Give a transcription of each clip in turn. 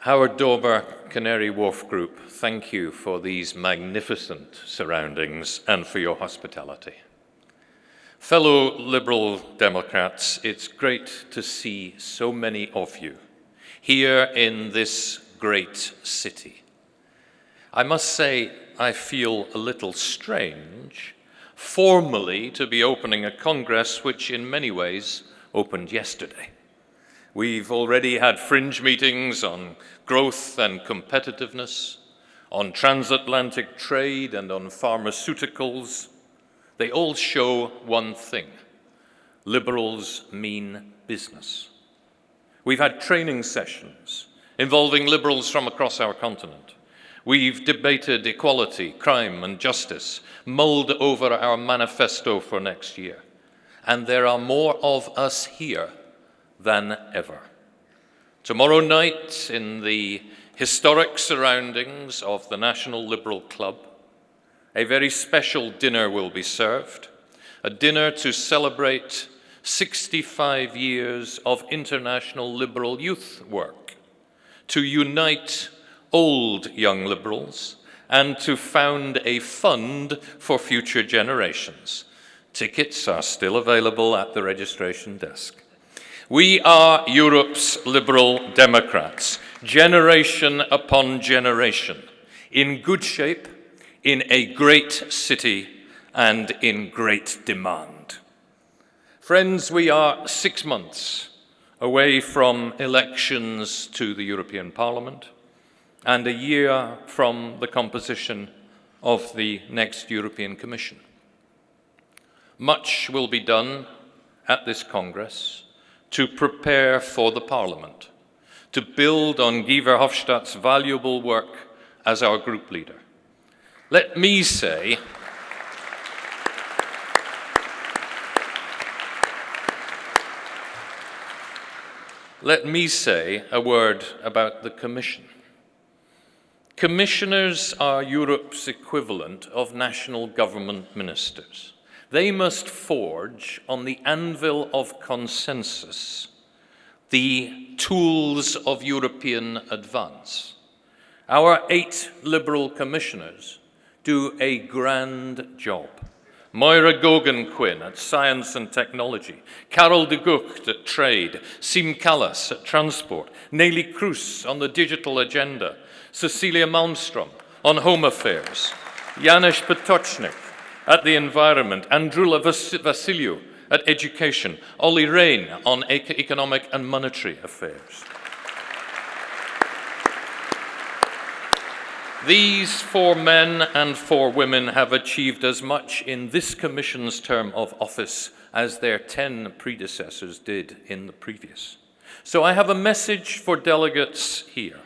Howard Dober, Canary Wharf Group, thank you for these magnificent surroundings and for your hospitality. Fellow Liberal Democrats, it's great to see so many of you here in this great city. I must say I feel a little strange formally to be opening a Congress which in many ways opened yesterday. We've already had fringe meetings on growth and competitiveness, on transatlantic trade and on pharmaceuticals. They all show one thing: liberals mean business. We've had training sessions involving liberals from across our continent. We've debated equality, crime and justice, mulled over our manifesto for next year. And there are more of us here than ever. Tomorrow night, in the historic surroundings of the National Liberal Club, a very special dinner will be served, a dinner to celebrate 65 years of international liberal youth work, to unite old young liberals, and to found a fund for future generations. Tickets are still available at the registration desk. We are Europe's Liberal Democrats, generation upon generation, in good shape, in a great city, and in great demand. Friends, we are 6 months away from elections to the European Parliament and a year from the composition of the next European Commission. Much will be done at this Congress to prepare for the Parliament, to build on Guy Verhofstadt's valuable work as our group leader. Let me say a word about the Commission. Commissioners are Europe's equivalent of national government ministers. They must forge on the anvil of consensus the tools of European advance. Our 8 Liberal commissioners do a grand job. Moira Gogan-Quinn at Science and Technology, Carol de Gucht at Trade, Siim Kallas at Transport, Neelie Kroes on the digital agenda, Cecilia Malmström on Home Affairs, Janusz Potocznik at the Environment, Andrula Vassiliou at Education, Olli Rehn on Economic and Monetary Affairs. These 4 men and 4 women have achieved as much in this Commission's term of office as their 10 predecessors did in the previous. So I have a message for delegates here.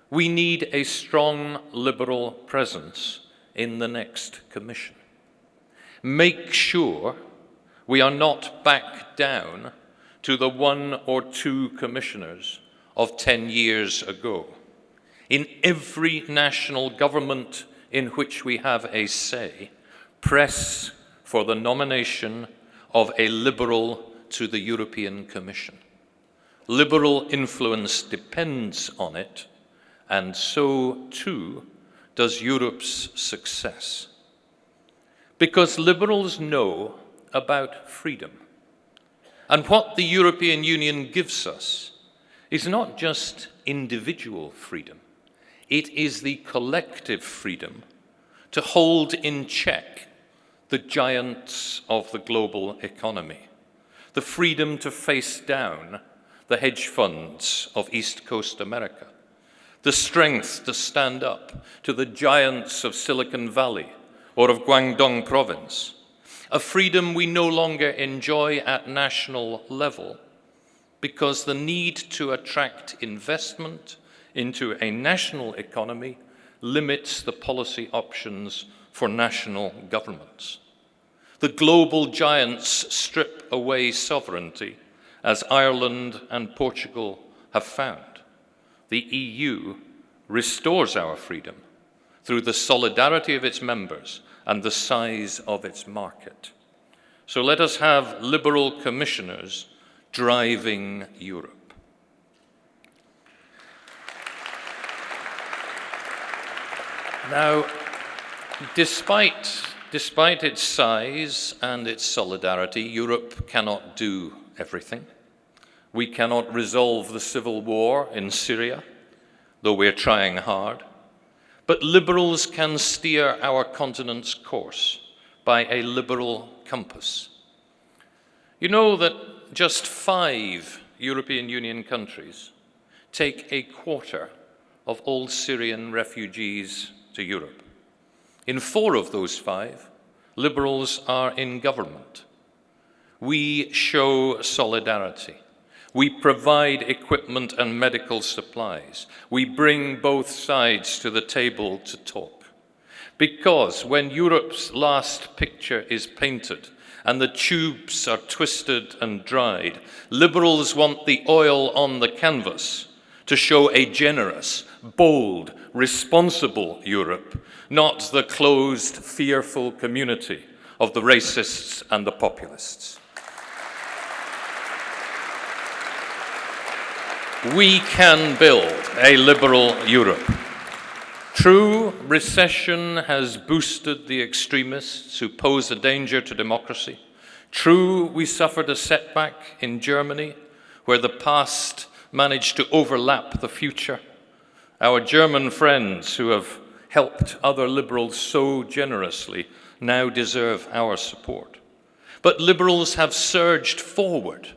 We need a strong liberal presence in the next Commission. Make sure we are not back down to the 1 or 2 commissioners of 10 years ago. In every national government in which we have a say, press for the nomination of a liberal to the European Commission. Liberal influence depends on it, and so too does Europe's success. Because liberals know about freedom. And what the European Union gives us is not just individual freedom. It is the collective freedom to hold in check the giants of the global economy, the freedom to face down the hedge funds of East Coast America, the strength to stand up to the giants of Silicon Valley or of Guangdong province, a freedom we no longer enjoy at national level because the need to attract investment into a national economy limits the policy options for national governments. The global giants strip away sovereignty, as Ireland and Portugal have found. The EU restores our freedom through the solidarity of its members and the size of its market. So let us have liberal commissioners driving Europe. Now, despite its size and its solidarity, Europe cannot do everything. We cannot resolve the civil war in Syria, though we're trying hard. But liberals can steer our continent's course by a liberal compass. You know that just 5 European Union countries take a quarter of all Syrian refugees to Europe. In 4 of those 5, liberals are in government. We show solidarity. We provide equipment and medical supplies. We bring both sides to the table to talk. Because when Europe's last picture is painted and the tubes are twisted and dried, liberals want the oil on the canvas to show a generous, bold, responsible Europe, not the closed, fearful community of the racists and the populists. We can build a liberal Europe. True, recession has boosted the extremists who pose a danger to democracy. True, we suffered a setback in Germany, where the past managed to overlap the future. Our German friends who have helped other liberals so generously now deserve our support. But liberals have surged forward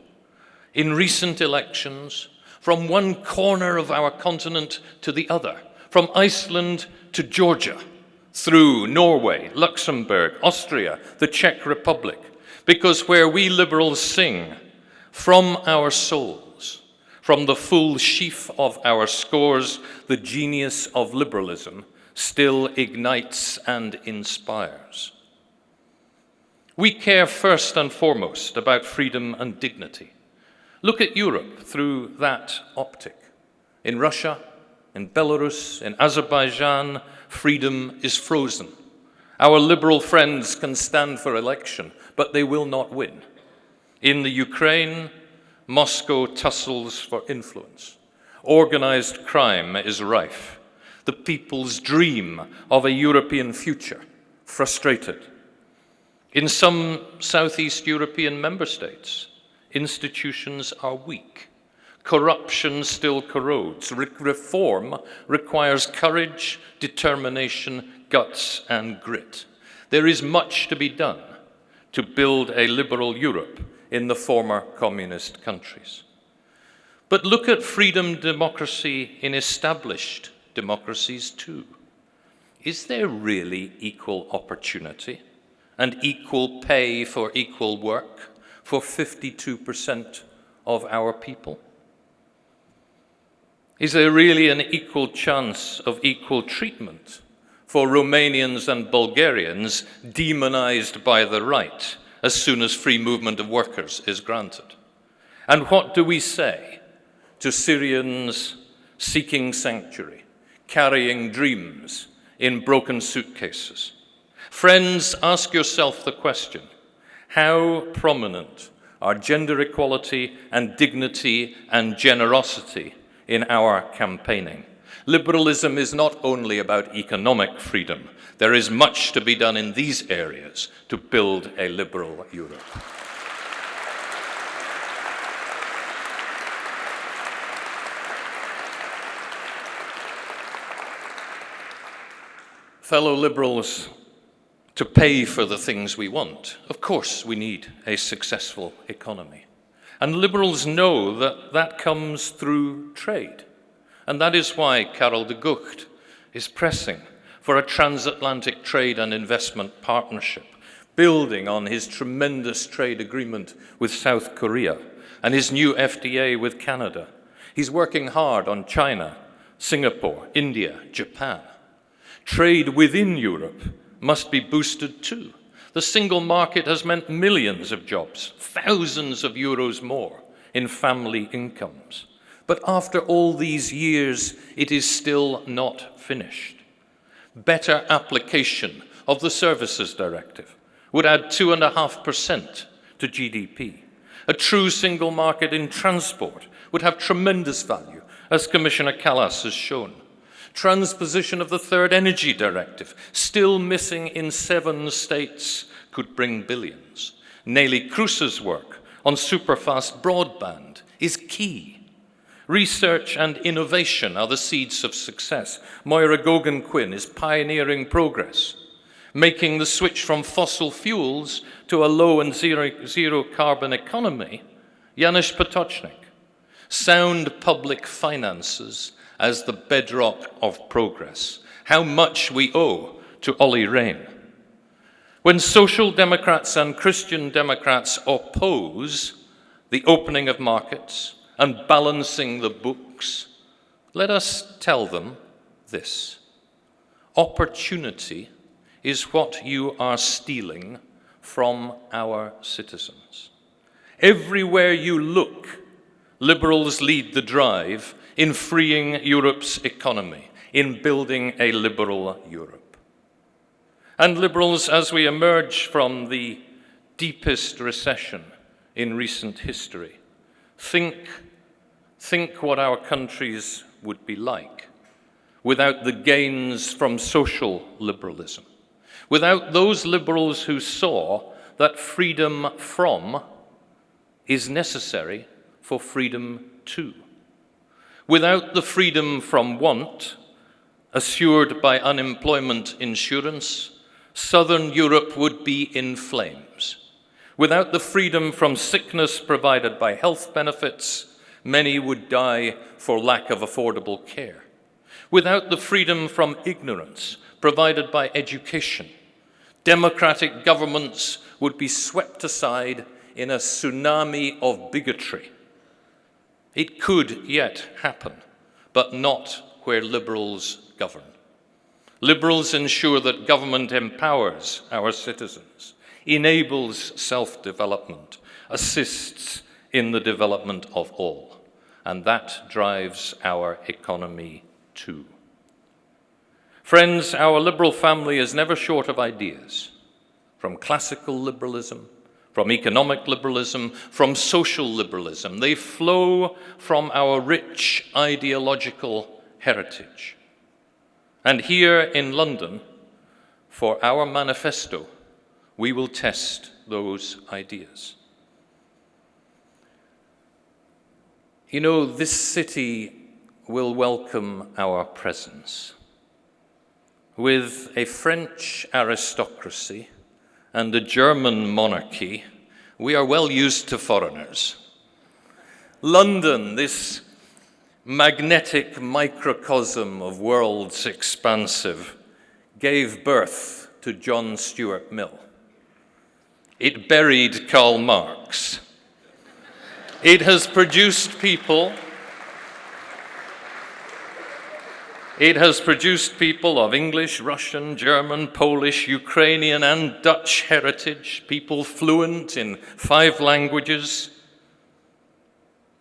in recent elections from one corner of our continent to the other, from Iceland to Georgia, through Norway, Luxembourg, Austria, the Czech Republic, because where we liberals sing from our souls, from the full sheaf of our scores, the genius of liberalism still ignites and inspires. We care first and foremost about freedom and dignity. Look at Europe through that optic. In Russia, in Belarus, in Azerbaijan, freedom is frozen. Our liberal friends can stand for election, but they will not win. In the Ukraine, Moscow tussles for influence. Organized crime is rife. The people's dream of a European future, frustrated. In some Southeast European member states, institutions are weak. Corruption still corrodes. Reform requires courage, determination, guts, and grit. There is much to be done to build a liberal Europe in the former communist countries. But look at freedom, democracy in established democracies too. Is there really equal opportunity and equal pay for equal work for 52% of our people? Is there really an equal chance of equal treatment for Romanians and Bulgarians demonized by the right as soon as free movement of workers is granted? And what do we say to Syrians seeking sanctuary, carrying dreams in broken suitcases? Friends, ask yourself the question, how prominent are gender equality and dignity and generosity in our campaigning? Liberalism is not only about economic freedom. There is much to be done in these areas to build a liberal Europe. Fellow liberals, to pay for the things we want, of course we need a successful economy. And liberals know that that comes through trade. And that is why Karel de Gucht is pressing for a transatlantic trade and investment partnership, building on his tremendous trade agreement with South Korea and his new FTA with Canada. He's working hard on China, Singapore, India, Japan. Trade within Europe must be boosted too. The single market has meant millions of jobs, thousands of euros more in family incomes. But after all these years, it is still not finished. Better application of the Services Directive would add 2.5% to GDP. A true single market in transport would have tremendous value, as Commissioner Kallas has shown. Transposition of the Third Energy Directive, still missing in 7 states, could bring billions. Neelie Kroes's work on superfast broadband is key. Research and innovation are the seeds of success. Moira Gogan-Quinn is pioneering progress, making the switch from fossil fuels to a low and zero carbon economy. Janusz Potocznik, sound public finances as the bedrock of progress. How much we owe to Olli Rehn. When Social Democrats and Christian Democrats oppose the opening of markets and balancing the books, let us tell them this: opportunity is what you are stealing from our citizens. Everywhere you look, liberals lead the drive in freeing Europe's economy, in building a liberal Europe. And liberals, as we emerge from the deepest recession in recent history, think what our countries would be like without the gains from social liberalism, without those liberals who saw that freedom from is necessary for freedom to. Without the freedom from want, assured by unemployment insurance, Southern Europe would be in flames. Without the freedom from sickness provided by health benefits, many would die for lack of affordable care. Without the freedom from ignorance provided by education, democratic governments would be swept aside in a tsunami of bigotry. It could yet happen, but not where liberals govern. Liberals ensure that government empowers our citizens, enables self-development, assists in the development of all, and that drives our economy too. Friends, our liberal family is never short of ideas, from classical liberalism, from economic liberalism, from social liberalism. They flow from our rich ideological heritage. And here in London, for our manifesto, we will test those ideas. You know, this city will welcome our presence with a French aristocracy and a German monarchy. We are well used to foreigners. London, this magnetic microcosm of worlds expansive, gave birth to John Stuart Mill. It buried Karl Marx. It has produced people of English, Russian, German, Polish, Ukrainian, and Dutch heritage, people fluent in 5 languages.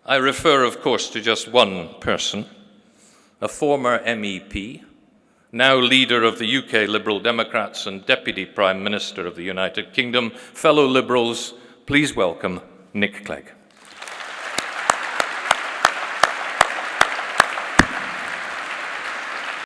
I refer, of course, to just one person, a former MEP, now leader of the UK Liberal Democrats and Deputy Prime Minister of the United Kingdom. Fellow Liberals, please welcome Nick Clegg.